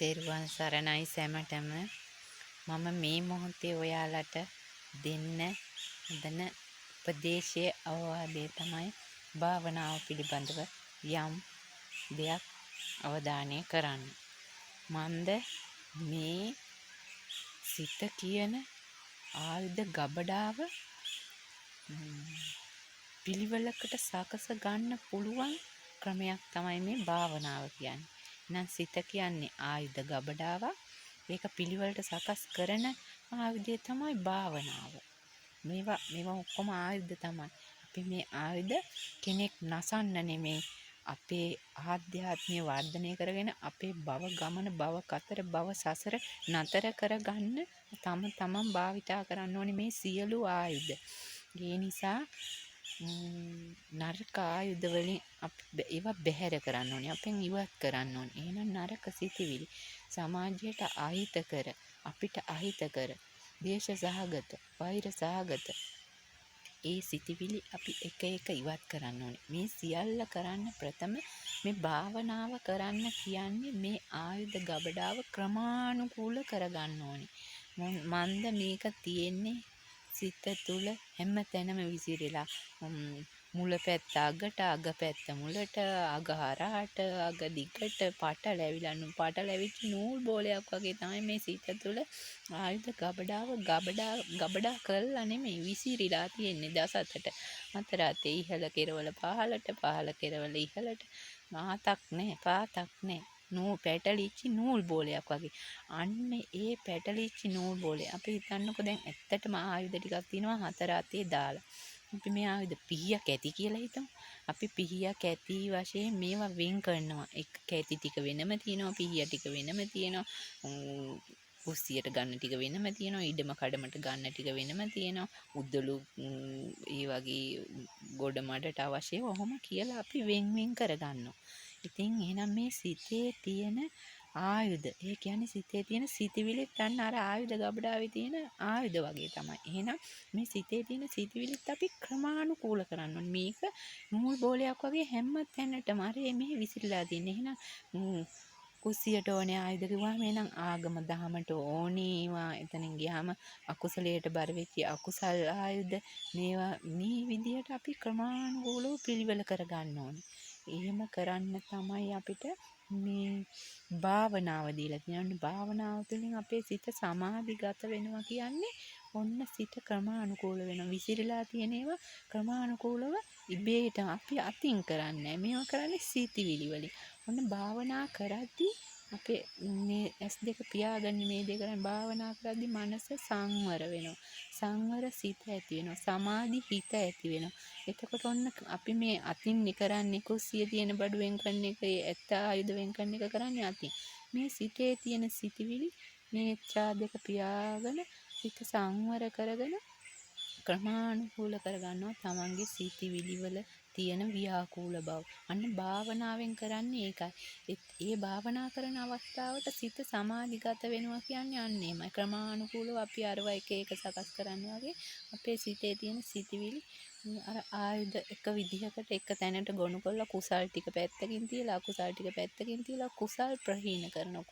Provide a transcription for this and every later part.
තෙරුවන් සරණයි සැමටම. මම මේ මොහොතේ ඔයාලට දෙන්න හදන උපදේශය අවවාදය තමයි භාවනාව පිළිබඳව යම් දෙයක් අවධානය කරන්න. මන්ද මේ සිත කියන ආයුධ ගබඩාව පිළිවෙලකට සකස ගන්න පුළුවන් ක්‍රමයක් තමයි මේ භාවනාව කියන්නේ. නම් සිත කියන්නේ ආයුධ ගබඩාවක්. ඒක පිළිවෙලට සකස් කරන ආයුධය තමයි භාවනාව. මේවා ඔක්කොම ආයුධ තමයි. අපි මේ ආයුධ කෙනෙක් නසන්න නෙමෙයි, අපේ ආධ්‍යාත්මය වර්ධනය කරගෙන අපේ භව ගමන, භව කතර, භව සසර නතර කරගන්න තමන් භාවිතා කරන්න ඕනේ මේ සියලු ආයුධ. ඒ නිසා නරක ආයුධ වලින් ඒවා බැහැර කරන්න ඕනේ. අපෙන් ඉවත් කරන්න ඕනේ. එහෙනම් නරක සිතිවිලි සමාජයට අහිත කර, අපිට අහිත කර, දේශ සහගත, වෛර සහගත ඒ සිතිවිලි අපි එක එක ඉවත් කරන්න ඕනේ. මේ සියල්ල කරන්න ප්‍රථම මේ භාවනාව කරන්න කියන්නේ මේ ආයුධ ගබඩාව ක්‍රමානුකූල කරගන්න ඕනේ. මන්ද මේක තියෙන්නේ සිත තුළ හැම තැනම විසිරලා, මුල පැත්ත අගට, අග පැත්ත මුලට, අග හරහාට, අග දිගට පටලැවිච්ච නූල් බෝලයක් වගේ තමයි මේ සිත තුළ ආයුධ ගබඩා කරලා නෙමෙයි විසිරීලා තියෙන්නේ. දසතට හතර අතේ ඉහළ කෙරවල පහළට, පහළ කෙරවල ඉහළට, මාතක් නැහැ, පාතක් නැහැ. පැටලිච්ච නූල් බෝලයක් වගේ. අන්න ඒ පැටලිච්ච නූල් බෝලේ අපි හිතන්නකෝ දැන් ඇත්තටම ආයුධ ටිකක් තියෙනවා හතර අතේ දාලා. අපි මේ ආයුධ පිහියක් ඇති කියලා හිතමු. අපි පිහියක් ඇති වශයෙන් මේවා වෙන් කරනවා. එක කැටි ටික වෙනම තියෙනවා, පිහිය ටික වෙනම තියෙනවා, කුස්සියට ගන්න ටික වෙනම තියෙනවා, ඉඩම කඩමට ගන්න ටික වෙනම තියෙනවා, උද්දලු ඒ වගේ ගොඩ මඩට අවශ්‍ය ඔහොම කියලා අපි වෙන් කරගන්නවා. ඉතින් එහෙනම් මේ සිතේ තියෙන ආයුධ, ඒ කියන්නේ සිතේ තියෙන සිතිවිලිත් ගන්න අර ආයුධ ගබඩාවේ තියෙන ආයුධ වගේ තමයි. එහෙනම් මේ සිතේ තියෙන සිතිවිලිත් අපි ක්‍රමානුකූල කරන්න ඕනේ. මේක නූල් බෝලයක් වගේ හැම තැනටම අර මේ විසිරලා තියෙන. එහෙනම් කුස්සියට ඕනේ ආයුධ කිව්වම එහෙනම් ආගම දහමට ඕනේ ඒවා. එතනින් ගියාම අකුසලයට බර වෙච්ච අකුසල් ආයුධ. මේවා මේ විදිහට අපි ක්‍රමානුකූලව පිළිවෙල කරගන්න ඕනේ. එහෙම කරන්න තමයි අපිට මේ භාවනාව දීලා තියෙන්නේ. භාවනාව තුළින් අපේ සිත සමාධිගත වෙනවා කියන්නේ ඔන්න සිත ක්‍රමානුකූල වෙනවා. විසිරලා තියෙන ඒවා ක්‍රමානුකූලව ඉබේට අපි අතින් කරන්නේ. මේවා කරන්නේ සිතිවිලි වලින්. ඔන්න භාවනා කරද්දී අපේ මේ S2 පියාගන්න මේ දෙක කරන් භාවනා කරද්දී මනස සංවර වෙනවා. සංවර සිත ඇති වෙනවා. සමාධි හිත ඇති වෙනවා. එතකොට ඔන්න අපි මේ අතින් කරන්නේ කුස්සිය තියෙන බඩු වෙන් කරන එක, ඇත්ත ආයුධ වෙන් කරන එක කරන්නේ අතින්. මේ සිතේ තියෙන සිතිවිලි මේ දෙක පියාගෙන සිත සංවර කරගෙන ක්‍රමානුකූල කරගන්නවා තමන්ගේ සිතිවිලි වල තියෙන ව්‍යාකූල බව. අන්න භාවනාවෙන් කරන්නේ ඒකයි. ඒ භාවනා කරන අවස්ථාවට සිත සමාධිගත වෙනවා කියන්නේ අන්න එමය. ක්‍රමානුකූලව අපි අරව එක එක සකස් කරනවා වගේ අපේ සිතේ තියෙන සිතිවිලි අර ආයුධ එක විදිහකට එක තැනට ගොනු කරලා කුසල් ටික පැත්තකින් තියලා අකුසල් ටික පැත්තකින් තියලා කුසල් ප්‍රහීන කරනවා.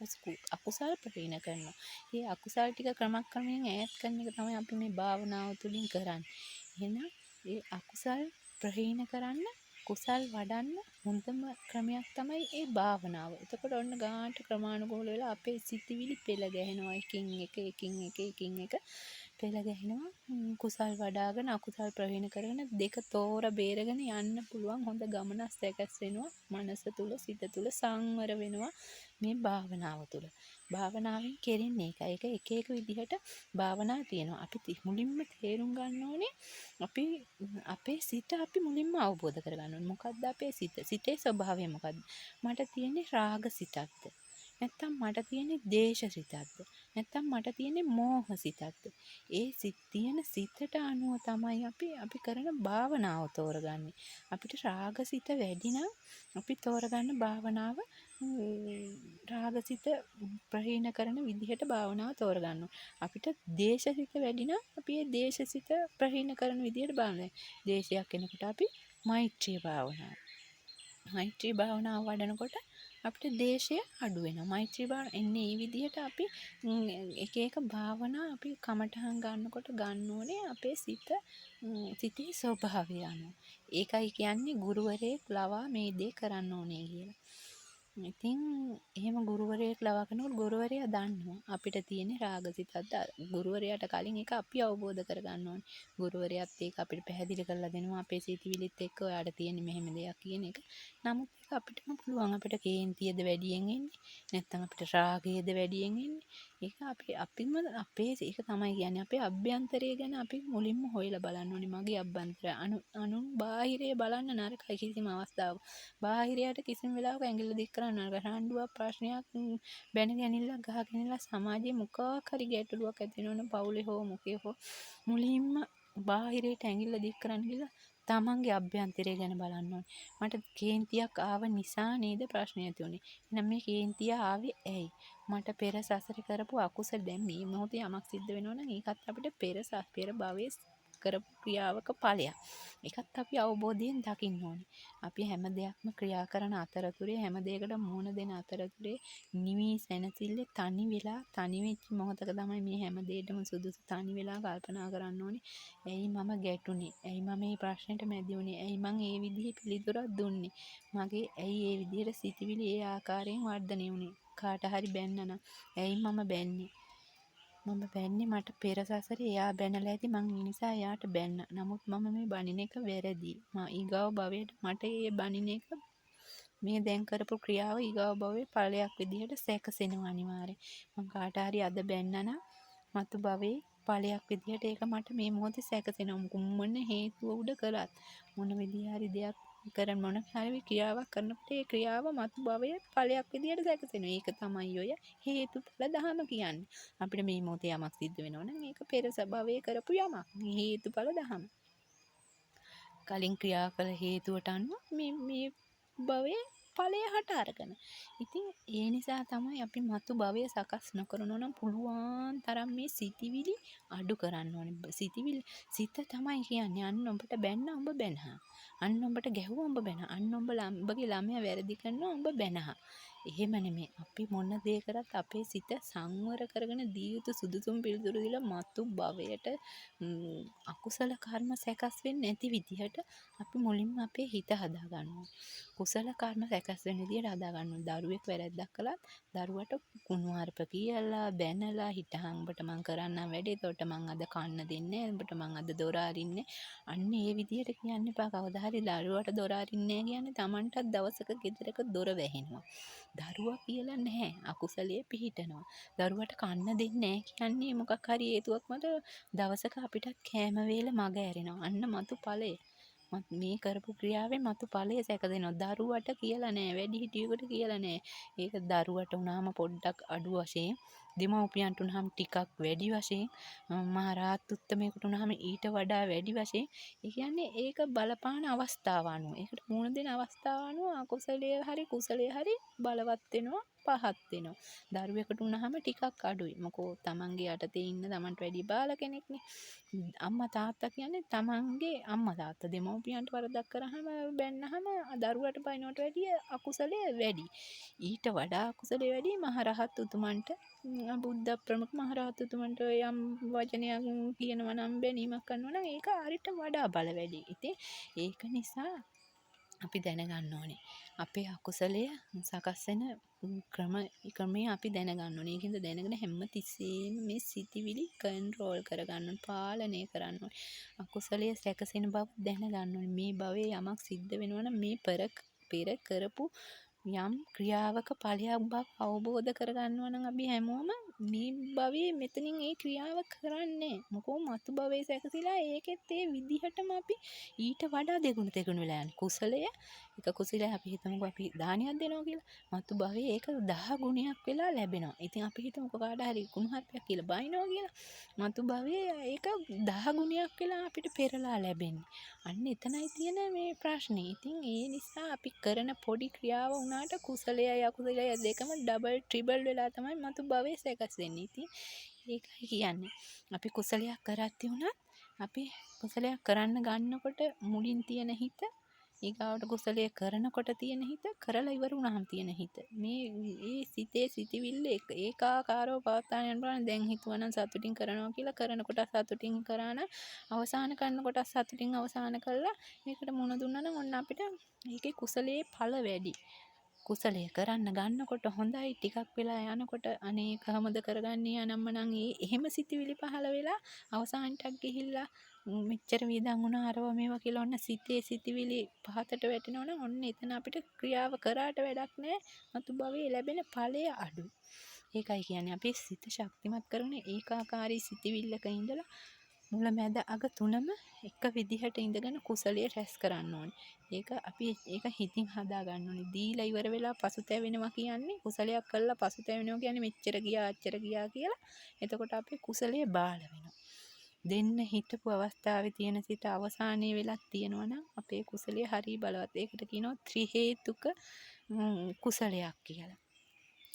අකුසල් ප්‍රහීන කරනවා. මේ අකුසල් ටික ක්‍රමක්‍රමයෙන් ඈත් කරන එක තමයි අපි මේ භාවනාව තුළින් කරන්නේ. එහෙනම් ඒ අකුසල් ප්‍රහීන කරන්න, කුසල් වඩන්න හොඳම ක්‍රමයක් තමයි ඒ භාවනාව. එතකොට ඔන්න ගානට ක්‍රමානුකූල වෙලා අපේ සිතිවිලි පෙළ ගැහෙනවා. එකින් එක පෙළ ගැහෙනවා. කුසල් වඩාගෙන අකුසල් ප්‍රහීන කරගෙන දෙක තෝර බේරගෙන යන්න පුළුවන් හොඳ ගමනක් සැකස් වෙනවා. මනස තුල, සිත තුල සංවර වෙනවා මේ භාවනාව තුල. භාවනාවෙන් කෙරෙන්නේ ඒකයි. ඒක එක එක විදිහට භාවනා තියෙනවා. අපි මුලින්ම තේරුම් ගන්න ඕනේ අපේ සිත අපි මුලින්ම අවබෝධ කරගන්න ඕනේ. මොකද්ද අපේ සිත? සිතේ ස්වභාවය මොකද්ද? මට තියෙන්නේ රාග සිතක්ද? නැත්තම් මට තියෙන්නේ දේශ සිතක්ද? නැත්තම් මට තියෙන්නේ මෝහ සිතක්ද? ඒ තියෙන සිතට අනුව තමයි අපි කරන භාවනාව තෝරගන්නේ. අපිට රාග සිත වැඩි නම් අපි තෝරගන්න භාවනාව රාගසිත ප්‍රහීන කරන විදිහට භාවනාව තෝරගන්න. අපිට දේශසිත වැඩි නම් අපි ඒ දේශසිත ප්‍රහීන කරන විදිහට භාවනාව. දේශයක් එනකොට අපි මෛත්‍රී භාවනාව වඩනකොට අපිට දේශය අඩු වෙනවා. මෛත්‍රී භාවනාව එන්නේ මේ විදිහට අපි එක එක භාවනා අපි කමටහන් ගන්නකොට ගන්න ඕනේ අපේ සිතේ ස්වභාවය අනුව. ඒකයි කියන්නේ ගුරුවරයෙක් ලවා මේ දේ කරන්න ඕනේ කියලා. ඉතින් එහෙම ගුරුවරයෙක් ලවා කරනකොට ගුරුවරයා දන්නවා අපිට තියෙන රාගසිතක්ද ගුරුවරයාට කලින් ඒක අපි අවබෝධ කරගන්න ඕනේ. ගුරුවරයාත් ඒක අපිට පැහැදිලි කරලා දෙනවා අපේ සිතිවිලිත් එක්ක ඔයාට තියෙන මෙහෙම දෙයක් කියන එක. නමුත් ඒක අපිටම පුළුවන් අපිට කේන්තියද වැඩියෙන් එන්නේ නැත්නම් අපිට රාගයද වැඩියෙන් එන්නේ. ඒක අපිම අපේ ඒක තමයි කියන්නේ අපේ අභ්‍යන්තරය ගැන අපි මුලින්ම හොයලා බලන්න ඕනේ. මගේ අභ්‍යන්තරය අනුන් බාහිරේ බලන්න නරකයි කිසිම අවස්ථාවක. බාහිරයට කිසිම වෙලාවක ඇඟිල්ල දික් කරන්න නරකයි. රණ්ඩුවක් ප්‍රශ්නයක් බැන ගැනිල්ලක් ගහ ගැනිල්ලක් සමාජයේ මොකක් හරි ගැටලුවක් ඇති වෙනවනම් පවුලේ හෝ මොකේ හෝ මුලින්ම බාහිරයට ඇඟිල්ල දික් කරන්න ගිහලා තමන්ගේ අභ්‍යන්තරය ගැන බලන්න ඕනේ. මට කේන්තියක් ආව නිසා නේද ප්‍රශ්නය ඇති වුනේ. එහෙනම් මේ කේන්තිය ආවේ ඇයි? මට පෙර සසරේ කරපු අකුසල දැන් මේ මොහොතේ යමක් සිද්ධ වෙනවා නම් ඒකත් අපිට පෙර භවයේ කරපු ක්‍රියාවක ඵලයක්. ඒකත් අපි අවබෝධයෙන් දකින්න ඕනේ. අපි හැම දෙයක්ම ක්‍රියා කරන අතරතුරේ හැම දෙයකට මුහුණ දෙන අතරතුරේ නිවි සැනසille තනි වෙච්ච මොහොතක තමයි මේ හැම දෙයකම සුදුසු තනි වෙලා කල්පනා කරන්න ඕනේ. ඇයි මම ගැටුනේ? ඇයි මම මේ ප්‍රශ්නෙට මැදි වුනේ? ඇයි මං ඒ විදිහේ පිළිතුරක් දුන්නේ? මගේ ඇයි ඒ විදිහට සිතුවිලි ඒ ආකාරයෙන් වර්ධනය වුනේ? කාට හරි බැන්නනම් ඇයි මම බැන්නේ? මම බැන්නේ මට පෙර සසරේ එයා බැනලා ඇති මං ඒ නිසා එයාට බැන්න. නමුත් මම මේ බනින එක වැරදි. ඊගාව භවයට මට ඒ බනින එක මේ දැන් කරපු ක්‍රියාව ඊගාව භවයේ ඵලයක් විදිහට සැකසෙනවා අනිවාර්යෙන්. මං කාට හරි අද බැන්නනම් මතු භවයේ ඵලයක් විදිහට ඒක මට මේ මොහොතේ සැකසෙනවා. මොන හේතුව උඩ කරත් මොන විදිහ හරි දෙයක් කරන මොන හරි ක්‍රියාවක් කරනකොට ඒ ක්‍රියාව මතු භවයේ ඵලයක් විදිහට සැකසෙනවා. ඒක තමයි ඔය හේතුඵල ධම කියන්නේ. අපිට මේ මොහොතේ යමක් සිද්ධ වෙනවා නම් ඒක පෙර භවයේ කරපු යමක්. මේ හේතුඵල ධම. කලින් ක්‍රියා කළ හේතුවට අනුව මේ භවයේ ඵලය හට අරගෙන. ඉතින් ඒ නිසා තමයි අපි මතු භවය සකස් නොකරනවා නම් පුළුවන් තරම් මේ සිතිවිලි අඩු කරන්න ඕනේ. සිත තමයි කියන්නේ අන්න ඔබට බැන්න ඔබ බැනහා. අන්න ඔබට ගැහුවා ඔබ බැනහා. අන්න ඔබගේ ළමයා වැරදි කරනවා ඔබ බැනහා. එහෙම නෙමෙයි. අපි මොන දේ කරත් අපේ සිත සංවර කරගෙන දී යුතු සුදුසුම් පිළිතුරු දීලා මතු භවයට අකුසල කර්ම සැකස් වෙන්නේ නැති විදිහට අපි මුලින්ම අපේ හිත හදා ගන්නවා. කුසල කර්ම සැකස් වෙන විදිහට හදා ගන්නවා. දරුවෙක් වැරද්දක් කළත් දරුවට කුණුහරුප කියලා බැනලා හිටහන් උඹට මං කරන්නම් වැඩේ. ඒකට මං අද කන්න දෙන්නේ නැහැ. උඹට මං අද දොර අරින්නේ. අන්න ඒ විදිහට කියන්න එපා. කවදා හරි දරුවට දොර අරින්නේ නැහැ කියන්නේ Tamanටත් දවසක ගෙදරක දොර වැහෙනවා. දරුවා කියලා නැහැ. අකුසලයේ පිහිටනවා. දරුවට කන්න දෙන්නේ නැහැ කියන්නේ මොකක් හරි හේතුවක් මත දවසක අපිට කෑම වේල මග ඇරෙනවා. අන්න මතු ඵලය. මේ කරපු ක්‍රියාවෙන් මතු ඵලය සැකසෙනවා. දරුවට කියලා නෑ, වැඩිහිටියෙකුට කියලා නෑ. ඒක දරුවට උනාම පොඩ්ඩක් අඩු වශයෙන්, දෙමව්පියන්ට උනාම ටිකක් වැඩි වශයෙන්, මහරහත් උත්තමයෙකුට උනාම ඊට වඩා වැඩි වශයෙන්. ඒ කියන්නේ ඒක බලපාන අවස්ථාව අනුව. ඒකට මුහුණ දෙන අවස්ථාව අනුව අකුසලයේ හරි කුසලයේ හරි බලවත් වෙනවා, පහත් වෙනවා. දරුවෙකුට උනාම ටිකක් අඩුයි. මොකෝ තමන්ගේ යටතේ ඉන්න තමන්ට වැඩි බාල කෙනෙක්නේ. අම්මා තාත්තා කියන්නේ තමන්ගේ අම්මා තාත්තා දෙමව්පියන්ට වරදක් කරාම බැන්නහම දරුවට බයිනවට වැඩිය අකුසලය වැඩි. ඊට වඩා අකුසලය වැඩි මහරහත් උතුමන්ට බුද්ධ ප්‍රමුඛ මහරහත් උතුමන්ට යම් වචනයක් කියනවා නම් බැනීමක් කරනවා නම් ඒක හරියට වඩා බල වැඩි. ඉතින් ඒක නිසා අපි දැනගන්න ඕනේ. අපේ අකුසලය සකස් වෙන ක්‍රමය අපි දැනගන්න ඕනේ. ඒකින්ද දැනගෙන හැම තිස්සෙම මේ සිතිවිලි කන්ට්‍රෝල් කරගන්න ඕනේ, පාලනය කරන්න ඕනේ. අකුසලයේ සැකසෙන බව දැනගන්න ඕනේ. මේ භවයේ යමක් සිද්ධ වෙනවා නම් මේ පෙර කරපු යම් ක්‍රියාවක ඵලයක් බව අවබෝධ කරගන්නවා නම් අපි හැමෝම මේ භවයේ මෙතනින් ඒ ක්‍රියාව කරන්නේ. මොකෝ මතු භවයේ සැකසීලා ඒකෙත් ඒ විදිහටම අපි ඊට වඩා දෙගුණ වෙලා යන කුසලය එක කුසලය අපි හිතමුකෝ අපි දානයක් දෙනවා කියලා. මතු භවයේ ඒක 10 ගුණයක් වෙලා ලැබෙනවා. ඉතින් අපි හිතමුකෝ කාට හරි කුණුහරුපයක් කියලා බයිනවා කියලා. මතු භවයේ ඒක 10 ගුණයක් වෙලා අපිට පෙරලා ලැබෙන්නේ. අන්න එතනයි තියෙන මේ ප්‍රශ්නේ. ඉතින් ඒ නිසා අපි කරන පොඩි ක්‍රියාව වුණාට කුසලයයි අකුසලයයි දෙකම ඩබල් ට්‍රිබල් වෙලා තමයි මතු භවයේ සැකස් වෙන්නේ. ඉතින් ඒකයි කියන්නේ. අපි කුසලයක් කරද්දී වුණත් අපි කුසලයක් කරන්න ගන්නකොට මුලින් තියෙන හිත ඊගාවට කුසලයේ කරනකොට තියෙන හිත, කරලා ඉවර වුණාම තියෙන හිත. මේ සිතේ සිතිවිල්ල ඒකාකාරව පවත්වාගෙන යන්න බලන්න. දැන් හිතුවනම් සතුටින් කරනවා කියලා කරනකොට සතුටින් කරාන අවසාන කරනකොට සතුටින් අවසාන කළා. මේකට මුණ දුන්නා නම් ඔන්න අපිට ඒකේ කුසලයේ ඵල වැඩි. කුසලයේ කරන්න ගන්නකොට හොඳයි, ටිකක් වෙලා යනකොට අනේ කොහමද කරගන්නේ අනම්මනම් එහෙම සිතිවිලි පහළ වෙලා අවසානටක් ගිහිල්ලා මෙච්චර වේදන් වුණා අරව මේවා කියලා ඔන්න සිතේ සිතිවිලි පහතට වැටෙනවනම් ඔන්න එතන අපිට ක්‍රියාව කරාට වැඩක් නැහැ. මතු භවයේ ලැබෙන ඵලය අඩුයි. ඒකයි කියන්නේ අපි සිත ශක්තිමත් කරන ඒකාකාරී සිතිවිල්ලක ඉඳලා මුල මැද අග තුනම එක විදිහට ඉඳගෙන කුසලයේ රැස් කරන්න ඕනේ. ඒක හිතින් හදා ගන්න ඕනේ. දීලා ඉවර වෙලා පසුතැවෙනවා කියන්නේ කුසලයක් කළා පසුතැවෙනවා කියන්නේ මෙච්චර ගියා අච්චර ගියා කියලා. එතකොට අපි කුසලයේ බාල වෙනවා. දෙන්න හිටපු අවස්ථාවේ තියෙන සිත අවසානයේ වෙලක් තියෙනවා නම් අපේ කුසලයේ හරිය බලවත්. ඒකට කියනවා ත්‍රි හේතුක කුසලයක් කියලා.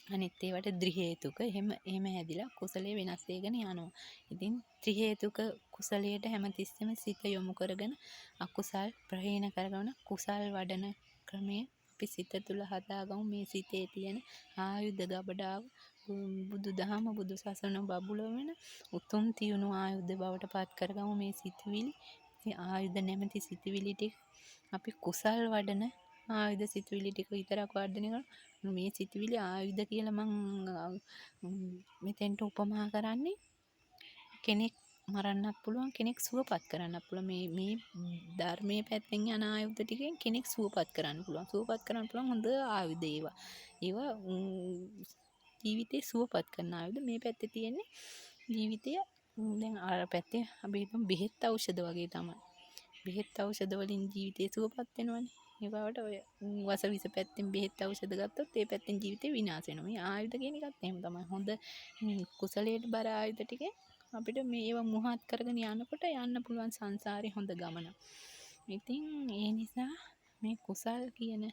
අනිත් ඒවට ද්‍රි හේතුක එහෙම හැදිලා කුසලයේ වෙනස් වෙගෙන යනවා. ඉතින් ත්‍රි හේතුක කුසලයට හැමතිස්සෙම සිත යොමු කරගෙන අකුසල් ප්‍රහීන කරගෙන කුසල් වඩන ක්‍රමය අපි සිත තුළ හදාගමු. මේ සිතේ තියෙන ආයුධ ගබඩාව බුදුදහම බුදු සසුන බබුල වෙන උතුම් තියුණු ආයුධ බවට පත් කරගමු. මේ සිතුවිලි ආයුධ නැමැති සිතුවිලි ටික අපි කුසල් වඩන ආයුධ සිතුවිලි ටික විතරක් වර්ධනය කරනවා. මේ සිතුවිලි ආයුධ කියලා මම මෙතෙන්ට උපමා කරන්නේ කෙනෙක් මරන්නත් පුළුවන්, කෙනෙක් සුවපත් කරන්නත් පුළුවන්. මේ ධර්මයේ පැත්තෙන් යන ආයුධ ටිකෙන් කෙනෙක් සුවපත් කරන්න පුළුවන්. සුවපත් කරන්න පුළුවන් හොඳ ආයුධ ඒවා ජීවිතේ සුවපත් කරන ආයුධ. මේ පැත්තේ තියෙන්නේ ජීවිතය දැන් අර පැත්තේ අපි හිතමු බෙහෙත් ඖෂධ වගේ තමයි. බෙහෙත් ඖෂධ වලින් ජීවිතේ සුවපත් වෙනවනේ. ඒ බවට ඔය වසවිස පැත්තෙන් බෙහෙත් ඖෂධ ගත්තොත් ඒ පැත්තෙන් ජීවිතේ විනාශ වෙනවා. මේ ආයුධ කියන එකත් එහෙම තමයි. හොඳ කුසලයට බර ආයුධ ටිකෙන් අපිට මේව මුවහත් කරගෙන යනකොට යන්න පුළුවන් සංසාරේ හොඳ ගමන. ඉතින් ඒ නිසා මේ කුසල් කියන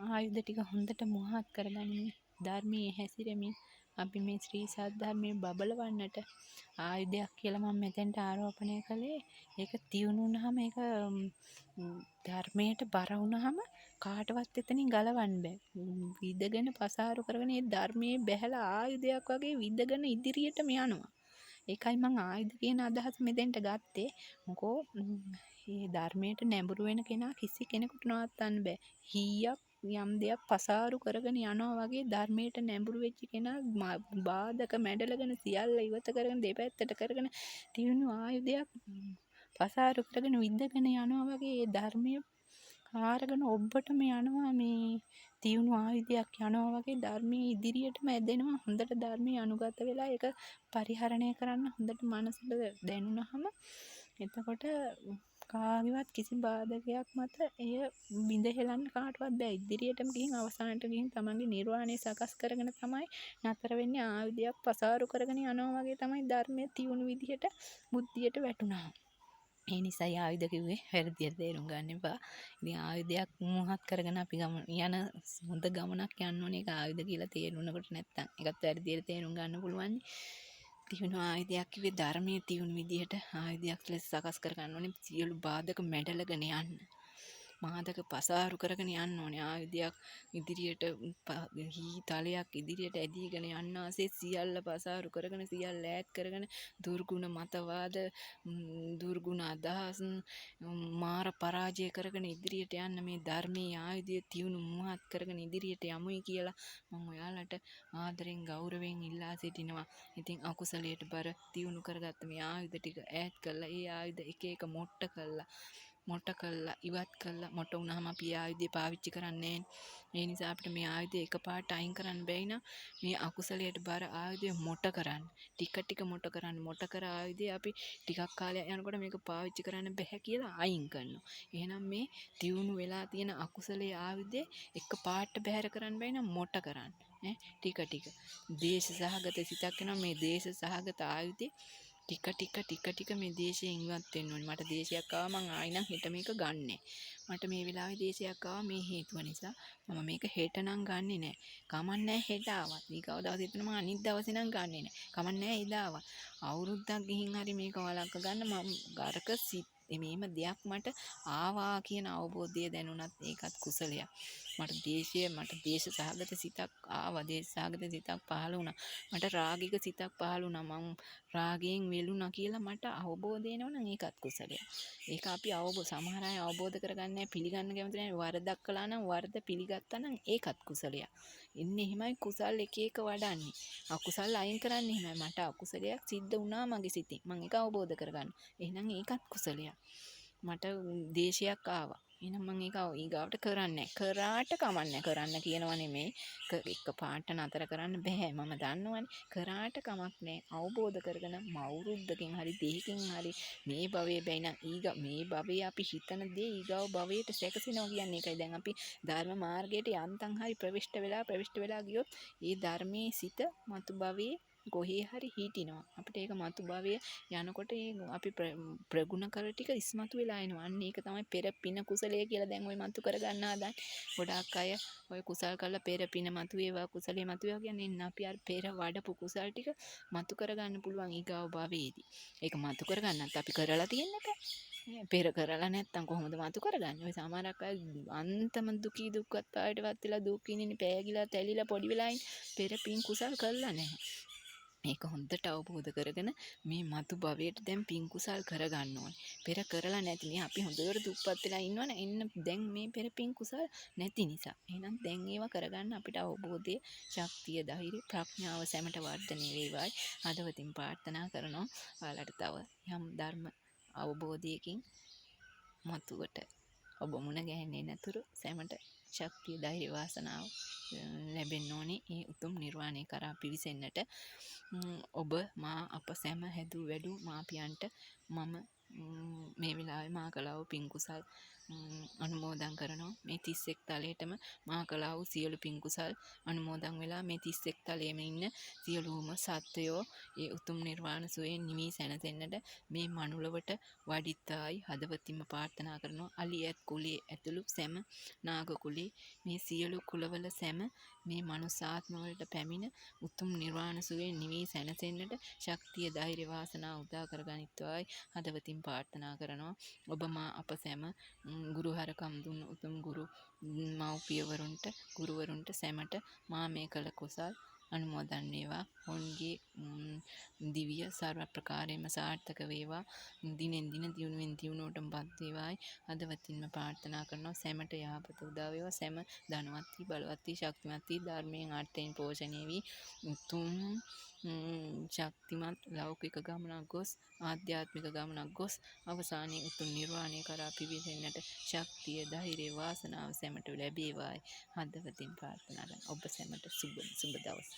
ආයුධ ටික හොඳට මුවහත් කරගනිමින් ධර්මයේ හැසිරෙමින් අපි මේ ශ්‍රී සද්ධර්මයේ බබලවන්නට ආයුධයක් කියලා මම මෙතෙන්ට ආරෝපණය කළේ. ඒක තියුණු වුණාම ඒක ධර්මයට බර වුණාම කාටවත් එතනින් ගලවන්න බෑ. විදගෙන පසාරු කරගෙන ඒ ධර්මයේ බැහැලා ආයුධයක් වගේ විදගෙන ඉදිරියටම යනවා. ඒකයි මම ආයුධ කියන අදහස මෙතෙන්ට ගත්තේ. මොකෝ මේ ධර්මයට නැඹුරු වෙන කෙනා කිසි කෙනෙකුට නවත්තන්න බෑ. හීයක් යම් දෙයක් පසාරු කරගෙන යනවා වගේ ධර්මයට නැඹුරු වෙච්ච කෙනා බාධක මැඩලගෙන සියල්ල ඉවත කරගෙන දෙපැත්තට කරගෙන තියුණු ආයුධයක් පසාරු කරගෙන විඳගෙන යනවා වගේ ඒ ධර්මයේ කාරගෙන ඔබටම යනවා. මේ තියුණු ආයුධයක් යනවා වගේ ධර්මයේ ඉදිරියටම ඇදෙනවා. හොඳට ධර්මයේ අනුගත වෙලා ඒක පරිහරණය කරන්න හොඳට මනසට දැනුණාම එතකොට කාගේවත් කිසි බාධකයක් මත එය බිඳ හෙලන්න කාටවත් බෑ. ඉදිරියටම ගිහින් අවසානට ගිහින් තමන්ගේ නිර්වාණය සකස් කරගෙන තමයි නතර වෙන්නේ. ආයුධයක් පසාරු කරගෙන යනවා වගේ තමයි ධර්මයේ තියුණු විදිහට බුද්ධියට වැටුණා. ඒ නිසා ආයුධ කිව්වේ වැරදියට තේරුම් ගන්න එපා. ඉතින් ආයුධයක් මුවහත් කරගෙන අපි යන හොඳ ගමනක් යන්න ඕනේ. ඒක ආයුධ කියලා තේරුණකොට නැත්තම් ඒකත් වැරදියට තේරුම් ගන්න පුළුවන්. තියුණු ආයුධයක් කිව්වේ ධර්මයේ තියුණු විදිහට ආයුධයක් ලෙස සකස් කර ගන්න ඕනේ. සියලු බාධක මැඩලගෙන යන්න. මාදක පසාරු කරගෙන යන්න ඕනේ. ආයුධයක් ඉදිරියට තලයක් ඉදිරියට ඇදීගෙන යන්න ආසේ සියල්ල පසාරු කරගෙන සියල්ල ඈත් කරගෙන දුර්ගුණ මතවාද දුර්ගුණ අදහස් මාර පරාජය කරගෙන ඉදිරියට යන්න මේ ධර්මයේ ආයුධය තියුණු මුවහත් කරගෙන ඉදිරියට යමුයි කියලා මම ඔයාලට ආදරෙන් ගෞරවයෙන් ඉල්ලා සිටිනවා. ඉතින් අකුසලයට බර තියුණු කරගත්ත මේ ආයුධ ටික ඈත් කළා. ඒ ආයුධ එක එක මොට්ට කළා ඉවත් කළා. මොට වුණාම අපි ආයුධය පාවිච්චි කරන්නේ නැහැ. ඒ නිසා අපිට මේ ආයුධය එකපාරට අයින් කරන්න බැයි නම් මේ අකුසලයට බර ආයුධය මොට කරන්න. ටික මොට කරන්න. මොට කර ආයුධය අපි ටිකක් කාලයක් යනකොට මේක පාවිච්චි කරන්න බැහැ කියලා අයින් කරනවා. එහෙනම් මේ තියුණු වෙලා තියෙන අකුසලයේ ආයුධය එකපාරට බැහැර කරන්න බැයි නම් මොට කරන්න. ටික දේශ සහගත සිතක් වෙනවා. මේ දේශ සහගත ආයුධය ටික මේ දේශයෙන් ඉවත් වෙන්න ඕනේ. මට දේශයක් ආවා මං ආයි නම් හෙට මේක ගන්නෑ. මට මේ වෙලාවේ දේශයක් ආවා මේ හේතුව නිසා මම මේක හෙට නම් ගන්නෙ නෑ. කමන්නේ හෙට ආවත්. ඊකව දවසේ ඉතන මම අනිත් දවසේ නම් ගන්නෙ නෑ. කමන්නේ එදා ආවා. අවුරුද්දක් ගිහින් හරි මේක වළක්ව ගන්න මම ගරක මේම දෙයක් මට ආවා කියන අවබෝධය දැනුණත් ඒකත් කුසලයක්. මට දේශ සහගත සිතක් ආවා, දේශ සහගත සිතක් පහළ වුණා. මට රාගික සිතක් පහළ වුණා. මං රාගයෙන් වෙලුණා කියලා මට අවබෝධය එනවනම් ඒකත් කුසලයක්. ඒක අපි සමහර අය අවබෝධ කරගන්නේ නැහැ, පිළිගන්න කැමති නැහැ. වරදක් කළා නම් වරද පිළිගත්තා නම් ඒකත් කුසලයක්. ඉන්නේ එහෙමයි කුසල් එක එක වඩන්නේ. අකුසල් අයින් කරන්නේ එහෙමයි. මට අකුසලයක් සිද්ධ වුණා මගේ සිතින්. මම ඒක අවබෝධ කරගන්න. එහෙනම් ඒකත් කුසලයක්. මට දේශයක් ආවා. එහෙනම් මම ඒක ඊගාවට කරන්නේ කරාට කමන්නේ කරන්න කියනව නෙමෙයි. එක පාට නතර කරන්න බෑ. මම දන්නවනේ. කරාට කමක් නෑ. අවබෝධ කරගෙන අවුරුද්දකින් හරි දෙකකින් හරි මේ භවයේ බැයිනම් මේ භවයේ අපි හිතන දේ ඊගාව භවයට සැකසෙනවා කියන්නේ ඒකයි. දැන් අපි ධර්ම මාර්ගයට යන්තම් හරි ප්‍රවිෂ්ඨ වෙලා ගියොත් ඒ ධර්මයේ සිත මතු භවයේ කොහේ හරි හිටිනවා. අපිට ඒක මතු භවයේ යනකොට අපි ප්‍රගුණ කර ටික ඉස්මතු වෙලා එනවා. අන්න ඒක තමයි පෙර පින කුසලයේ කියලා දැන් ওই මතු කරගන්න හදන්නේ. ගොඩාක් අය ඔය කුසල් කරලා පෙර පින මතු වේවා කුසලයේ මතු වේවා කියන්නේ ඉන්න අපි අර පෙර වඩපු කුසල් ටික මතු කරගන්න පුළුවන් ඊගාව භවයේදී. ඒක මතු කරගන්නත් අපි කරලා තියෙන්නක. පෙර කරලා නැත්තම් කොහොමද මතු කරගන්නේ? ඔය සමහරක් අය අන්තම දුකී දුක්ඛත් පායටවත් වෙලා දුකින් පෑගිලා තැලිලා පොඩි වෙලා පෙර පින් කුසල් කරලා නැහැ. ඒක හොඳට අවබෝධ කරගෙන මේ මතු භවයට දැන් පින් කුසල් කරගන්න ඕනේ. පෙර කරලා නැති නේ අපි හොඳට දුප්පත් වෙලා ඉන්නවනේ. එන්න දැන් මේ පෙර පින් කුසල් නැති නිසා. එහෙනම් දැන් ඒවා කරගන්න අපිට අවබෝධය, ශක්තිය, ධෛර්යය, ප්‍රඥාව සැමට වර්ධනය වේවායි. හදවතින් ප්‍රාර්ථනා කරනවා. ඔයාලට තව යම් ධර්ම අවබෝධයකින් මතුවට ඔබ මුණ ගැහෙන්නේ නැතුරු සැමට ශක්තිය, ධෛර්ය, වාසනාව ලැබෙන්න ඕනේ. ඒ උතුම් නිර්වාණය කරා පිවිසෙන්නට ඔබ මා අප සැම හැදූ වැඩූ මාපියන්ට මම මේ වෙලාවේ මා කළා වූ පින් කුසල් අනුමෝදන් කරනවා. මේ 31 තලයටම මා කළා වූ සියලු පින් කුසල් අනුමෝදන් වෙලා මේ 31 තලයේම ඉන්න සියලුම සත්වයෝ ඒ උතුම් නිර්වාණ සුවයෙන් නිවී සැනසෙන්නට මේ මනුලවට වඩිත්තායි හදවතින්ම ප්‍රාර්ථනා කරනවා. අලියත් කුලයේ ඇතුළු සැම නාග කුලේ මේ සියලු කුලවල සැම මේ මනුසාත්ම වලට පැමිණ උතුම් නිර්වාණ සුවයෙන් නිවී සැනසෙන්නට ශක්තිය, ධෛර්ය, වාසනාව උදා කරගනිත්වායි හදවතින් ප්‍රාර්ථනා කරනවා. ඔබ මා අප සැම ගුරු හරකම් දුන්න උතුම් ගුරු මව්පියවරුන්ට, ගුරුවරුන්ට සැමට මා මේ කළ කුසල් අනුමෝදන් වේවා. ඔවුන්ගේ දිව්‍ය සර්ව ප්‍රකාරයෙන්ම සාර්ථක වේවා. දිනෙන් දින දියුණුවටමපත් වේවායි හදවතින්ම ප්‍රාර්ථනා කරනවා. සැමට යහපත උදා වේවා. සැම ධනවත් වී, බලවත් වී, ශක්තිමත් වී, ධර්මයෙන් අර්ථයෙන් පෝෂණය වී උතුම් ශක්තිමත් ලෞකික ගමනක් ගොස් ආධ්‍යාත්මික ගමනක් ගොස් අවසානයේ උතුම් නිර්වාණය කරා පිවිසෙන්නට ශක්තිය, ධෛර්යය, වාසනාව සැමට ලැබේවායි හදවතින් ප්‍රාර්ථනා කරනවා. ඔබ සැමට සුබ දවස්.